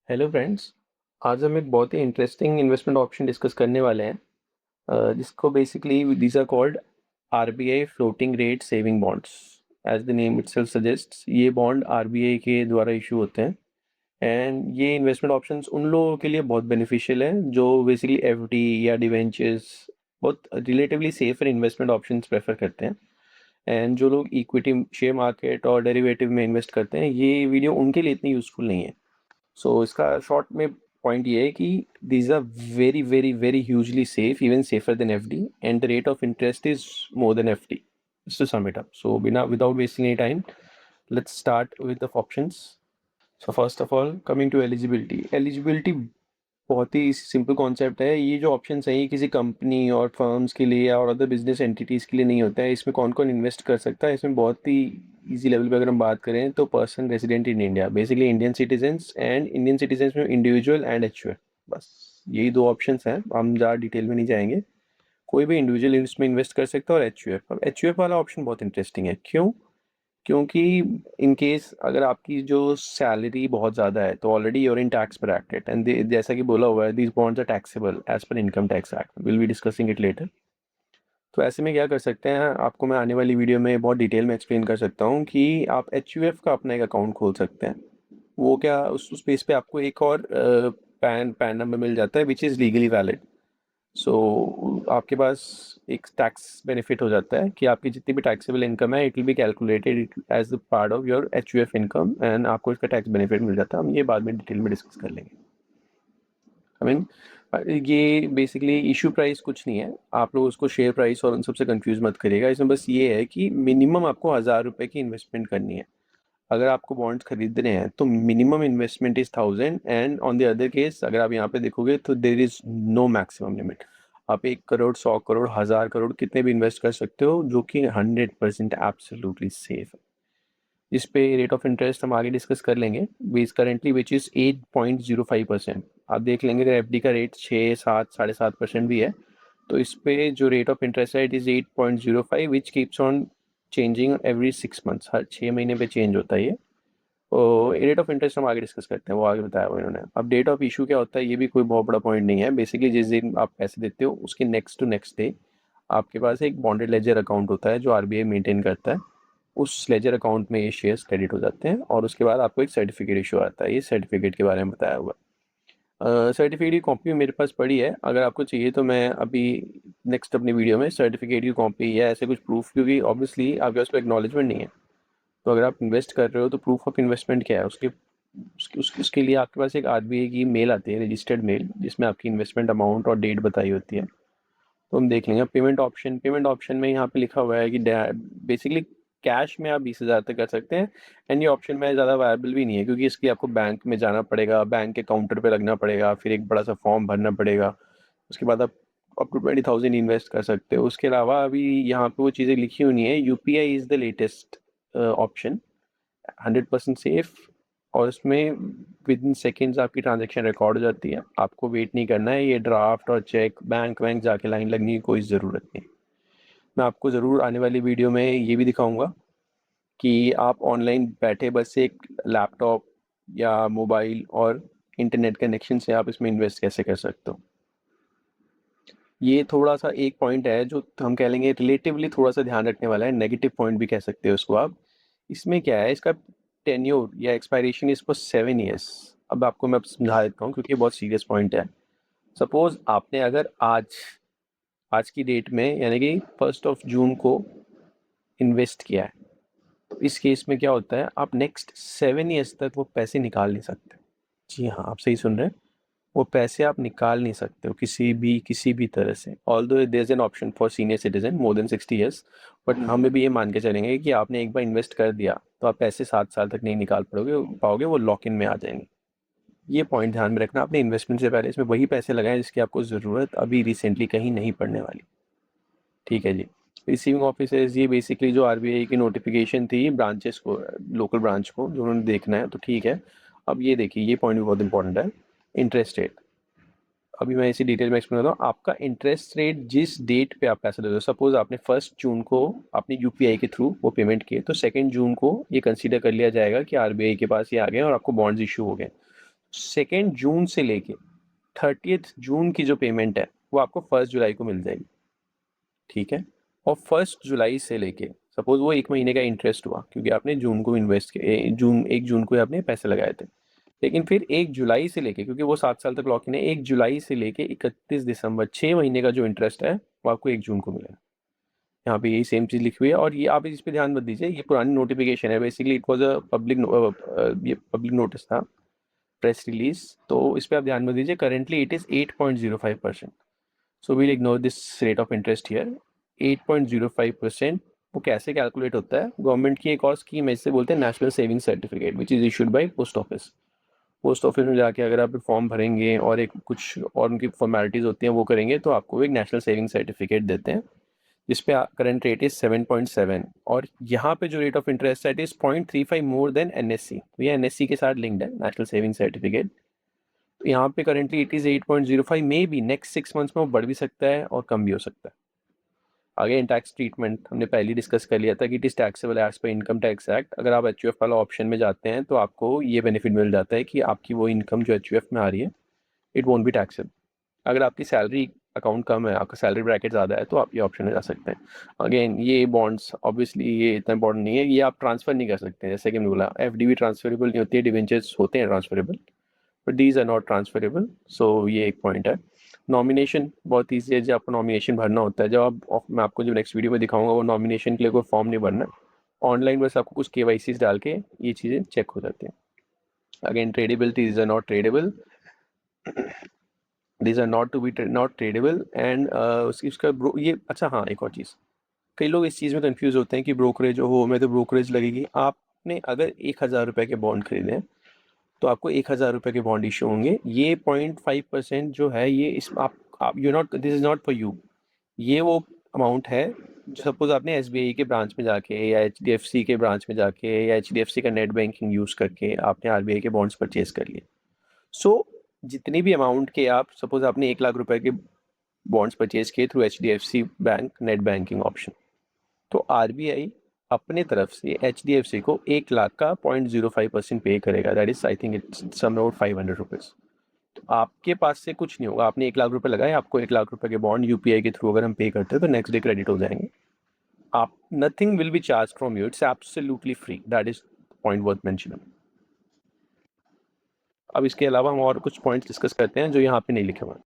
Hello friends. आज हम एक बहुत ही इंटरेस्टिंग इन्वेस्टमेंट ऑप्शन डिस्कस करने वाले हैं, जिसको basically these are called RBI floating rate saving bonds. As the name itself suggests, ये बॉन्ड आरबीआई के द्वारा इशू होते हैं। एंड ये इन्वेस्टमेंट ऑप्शंस उन लोगों के लिए बहुत बेनिफिशियल है जो बेसिकली एफडी या डिवेंचर्स, बहुत relatively safer investment options prefer करते हैं। एंड जो लोग इक्विटी शेयर मार्केट और डेरिवेटिव में इन्वेस्ट करते हैं, ये वीडियो उनके लिए इतनी यूज़फुल नहीं है। सो इसका शॉर्ट में पॉइंट ये है कि these are very very very hugely safe, even safer than FD, and the rate of interest is more than FD. To sum it up, so बिना without wasting any time, let's start with the options. So first of all, coming to eligibility बहुत ही simple concept है। ये जो option है, ये किसी company और फर्म्स के लिए और अदर बिजनेस एंटिटीज़ के लिए नहीं होता है। इसमें कौन कौन इन्वेस्ट कर सकता है, इसमें बहुत ही इजी लेवल पे अगर हम बात करें तो person resident in India, basically Indian citizens, and Indian citizens में इंडिविजुअल एंड एचयूएफ। बस यही दो ऑप्शंस हैं, हम ज़्यादा डिटेल में नहीं जाएंगे। कोई भी इंडिविजुअल इसमें इन्वेस्ट कर सकता है, और एचयूएफ। अब एचयूएफ वाला ऑप्शन बहुत इंटरेस्टिंग है। क्यों? क्योंकि इन केस अगर आपकी जो सैलरी बहुत ज़्यादा है तो already you're in tax bracket, and जैसा कि बोला हुआ है, these bonds are taxable as per income tax act, will be discussing it later. तो ऐसे में क्या कर सकते हैं, आपको मैं आने वाली वीडियो में बहुत डिटेल में एक्सप्लेन कर सकता हूँ कि आप एच का अपना एक अकाउंट खोल सकते हैं। वो क्या, उस बेस पे आपको एक और पैन पैन नंबर मिल जाता है विच इज़ लीगली वैलिड। सो आपके पास एक टैक्स बेनिफिट हो जाता है कि आपकी जितनी भी टैक्सेबल इनकम है, it will be calculated as the part of your HUF income, and आपको इसका टैक्स बेनिफिट मिल जाता है। हम ये बाद में डिटेल में डिस्कस कर लेंगे। आई मीन, ये बेसिकली इशू प्राइस कुछ नहीं है, आप लोग उसको शेयर प्राइस और उन सबसे कंफ्यूज मत करिएगा। इसमें बस ये है कि मिनिमम आपको 1,000 रुपये की इन्वेस्टमेंट करनी है। अगर आपको बॉन्ड्स खरीदने हैं तो minimum investment is 1,000, and on the other case अगर आप यहाँ पे देखोगे तो there is no maximum limit. आप 1 करोड़, 100 करोड़, 1,000 करोड़ कितने भी इन्वेस्ट कर सकते हो, जो कि 100% एब्सोल्युटली सेफ है। इस पे रेट ऑफ इंटरेस्ट हम आगे डिस्कस कर लेंगे। बीस करेंटली विच इज़ 8.05%। आप देख लेंगे अगर एफडी का रेट 6, 7, 7.5% भी है, तो इस पे जो रेट ऑफ इंटरेस्ट है, it is 8.05, which keeps on changing every 6 months. हर 6 महीने पे चेंज होता है ये। तो रेट ऑफ इंटरेस्ट हम आगे डिस्कस करते हैं, वो आगे बताया हुआ इन्होंने। अब डेट ऑफ इशू क्या होता है, ये भी कोई बहुत बड़ा पॉइंट नहीं है। बेसिकली जिस दिन आप पैसे देते हो उसके नेक्स्ट टू नेक्स्ट डे आपके पास एक बॉन्डेड लेजर अकाउंट होता है जो आरबीआई मेंटेन करता है। उस लेजर अकाउंट में ये शेयर्स क्रेडिट हो जाते हैं, और उसके बाद आपको एक सर्टिफिकेट इशू आता है। ये सर्टिफिकेट के बारे में बताया हुआ है। सर्टिफिकेट की कॉपी मेरे पास पड़ी है, अगर आपको चाहिए तो मैं अभी नेक्स्ट अपनी वीडियो में सर्टिफिकेट की कॉपी या ऐसे कुछ प्रूफ, क्योंकि ऑब्वियसली आपके पास एक्नॉलेजमेंट नहीं है। तो अगर आप इन्वेस्ट कर रहे हो तो प्रूफ ऑफ इन्वेस्टमेंट क्या है, उसके लिए आपके पास एक आरबीआई की मेल आती है, रजिस्टर्ड मेल, जिसमें आपकी इन्वेस्टमेंट अमाउंट और डेट बताई होती है। तो हम देख लेंगे पेमेंट ऑप्शन में यहाँ पे लिखा हुआ है कि बेसिकली कैश में आप 20,000 तक कर सकते हैं। एंड ये ऑप्शन में ज़्यादा वायबल भी नहीं है, क्योंकि इसके लिए आपको बैंक में जाना पड़ेगा, बैंक के काउंटर पे लगना पड़ेगा, फिर एक बड़ा सा फॉर्म भरना पड़ेगा। उसके बाद आप अप टू 20,000 इन्वेस्ट कर सकते हो। उसके अलावा अभी यहाँ पे वो चीज़ें लिखी हुई नहीं है। UPI is the latest option, 100% safe, और इसमें विद इन सेकेंड्स आपकी ट्रांजेक्शन रिकॉर्ड हो जाती है। आपको वेट नहीं करना है, ये ड्राफ्ट और चेक बैंक वैंक जाके लाइन लगने की कोई ज़रूरत नहीं। मैं आपको ज़रूर आने वाली वीडियो में ये भी दिखाऊंगा कि आप ऑनलाइन बैठे बस एक लैपटॉप या मोबाइल और इंटरनेट कनेक्शन से आप इसमें इन्वेस्ट कैसे कर सकते हो। ये थोड़ा सा एक पॉइंट है जो हम कह लेंगे रिलेटिवली थोड़ा सा ध्यान रखने वाला है, नेगेटिव पॉइंट भी कह सकते हो उसको आप। इसमें क्या है, इसका टेन्योर या एक्सपायरेशन इसको 7 ईयर्स। अब आपको मैं समझा देता हूँ, क्योंकि ये बहुत सीरियस पॉइंट है। सपोज आपने अगर आज आज की डेट में, यानी कि 1 जून को इन्वेस्ट किया है, तो इस केस में क्या होता है, आप नेक्स्ट 7 ईयर्स तक वो पैसे निकाल नहीं सकते। जी हाँ, आप सही सुन रहे हैं, वो पैसे आप निकाल नहीं सकते हो किसी भी तरह से। Although there is an option for senior citizen more than 60 years, but हमें भी ये मान के चलेंगे कि आपने एक बार इन्वेस्ट कर दिया तो आप पैसे 7 साल तक नहीं निकाल पाओगे, वो लॉक इन में आ जाएंगे। ये पॉइंट ध्यान में रखना, अपने इन्वेस्टमेंट से पहले इसमें वही पैसे लगाएं जिसकी आपको ज़रूरत अभी रिसेंटली कहीं नहीं पड़ने वाली। ठीक है जी। रिसीविंग ऑफिसर्स, ये बेसिकली जो आरबीआई की नोटिफिकेशन थी ब्रांचेस को, लोकल ब्रांच को, जो उन्होंने देखना है, तो ठीक है। अब ये देखिए, ये पॉइंट भी बहुत इंपॉर्टेंट है, इंटरेस्ट रेट। अभी मैं इसी डिटेल में एक्सप्लेन करता हूँ। आपका इंटरेस्ट रेट जिस डेट पे आप पैसा देते हो, सपोज आपने 1 जून को अपने यूपीआई के थ्रू वो पेमेंट किए, तो 2 जून को ये कंसीडर कर लिया जाएगा कि आरबीआई के पास ये आ गए और आपको बॉन्ड्स इशू हो गए। 2 जून से लेके 30 जून की जो पेमेंट है वो आपको 1 जुलाई को मिल जाएगी, ठीक है। और 1 जुलाई से लेके सपोज वो 1 महीने का इंटरेस्ट हुआ क्योंकि आपने जून को इन्वेस्ट किया, 1 जून को आपने पैसे लगाए थे, लेकिन फिर 1 जुलाई से लेके, क्योंकि वो 7 साल तक लॉक इन है, 1 जुलाई से लेके 31 दिसंबर, 6 महीने का जो इंटरेस्ट है वो आपको 1 जून को मिलेगा। यहाँ पे यही सेम चीज़ लिखी हुई है, और ये आप इस पे ध्यान मत दीजिए, ये पुरानी नोटिफिकेशन है, basically it was a public, ये पब्लिक नोटिस था, प्रेस रिलीज, तो इस पे आप ध्यान मत दीजिए। Currently it is 8.05%, so we'll ignore this rate of interest here. 8.05% वो कैसे कैलकुलेट होता है, गवर्नमेंट की एक और स्कीम है, इससे बोलते हैं national saving certificate, which is issued by post office. Post office में जाके अगर आप फॉर्म भरेंगे और एक कुछ और उनकी फॉर्मेलिटीज़ होती हैं वो करेंगे, तो आपको एक नेशनल सेविंग सर्टिफिकेट देते हैं, जिस पे करंट रेट इज 7.7, और यहाँ पे जो रेट ऑफ इंटरेस्ट है it is 0.35 more than NSC, तो ये एनएससी के साथ लिंक्ड है, नेशनल सेविंग सर्टिफिकेट। यहाँ पे currently it is 8.05, may be next 6 months में वो बढ़ भी सकता है और कम भी हो सकता है। अगेन टैक्स ट्रीटमेंट हमने पहले डिस्कस कर लिया था कि it is taxable as per income tax act. अगर आप एचयूएफ वाला ऑप्शन में जाते हैं तो आपको ये बेनिफिट मिल जाता है कि आपकी वो इनकम जो एचयूएफ में आ रही है इट वोंट बी टैक्सेबल। अगर आपकी सैलरी अकाउंट कम है, आपका सैलरी ब्रैकेट ज़्यादा है, तो आप ये ऑप्शन में जा सकते हैं। अगेन ये बॉन्ड्स ऑब्वियसली ये इतना इंपॉर्टेंट नहीं है, ये आप ट्रांसफ़र नहीं कर सकते, जैसे कि मैंने बोला एफडी भी ट्रांसफरेबल नहीं होती है, डिवेंचर्स होते हैं transferable, but these are not transferable, so ये एक पॉइंट है। नॉमिनेशन बहुत ईजी है, जब आपको नॉमिनेशन भरना होता है, जब आप मैं आपको जब नेक्स्ट वीडियो में दिखाऊंगा, वो नॉमिनेशन के लिए कोई फॉर्म नहीं भरना, ऑनलाइन बस आपको कुछ केवाईसीज डाल के ये चीज़ें चेक हो जाती हैं। Again tradability, these are not tradable, these are not to be not tradable, and उसका ये अच्छा, हाँ एक और चीज़, कई लोग इस चीज़ में कंफ्यूज होते हैं कि ब्रोकरेज हो, मैं तो ब्रोकरेज लगेगी। आपने अगर 1,000 रुपये के बॉन्ड खरीदे हैं तो आपको 1,000 रुपये के बॉन्ड इशू होंगे। ये 0.5% जो है ये इस आप you not, this is not for you. ये वो अमाउंट है जो सपोज आपने एसबीआई के ब्रांच में जाके या एचडीएफसी के ब्रांच में जाके या एचडीएफसी का नेट बैंकिंग यूज़ करके आपने आरबीआई के बॉन्ड्स परचेज कर लिए। सो जितनी भी अमाउंट के आप सपोज आपने 1,00,000 रुपये के बॉन्ड्स परचेज किए through HDFC bank net banking option, तो आरबीआई अपने तरफ से एचडीएफसी को 1,00,000 का 0.05% पे करेगा, that is I think it's some about 500 rupees. तो आपके पास से कुछ नहीं होगा, आपने 1,00,000 रुपये लगाए, आपको 1,00,000 रुपये के बॉन्ड यूपीआई के थ्रू अगर हम पे करते हैं तो नेक्स्ट डे क्रेडिट हो जाएंगे। आप nothing will be charge from you, it's absolutely free, that is point worth mentioning. अब इसके अलावा हम और कुछ पॉइंट्स डिस्कस करते हैं जो यहाँ पे नहीं लिखे हुए हैं।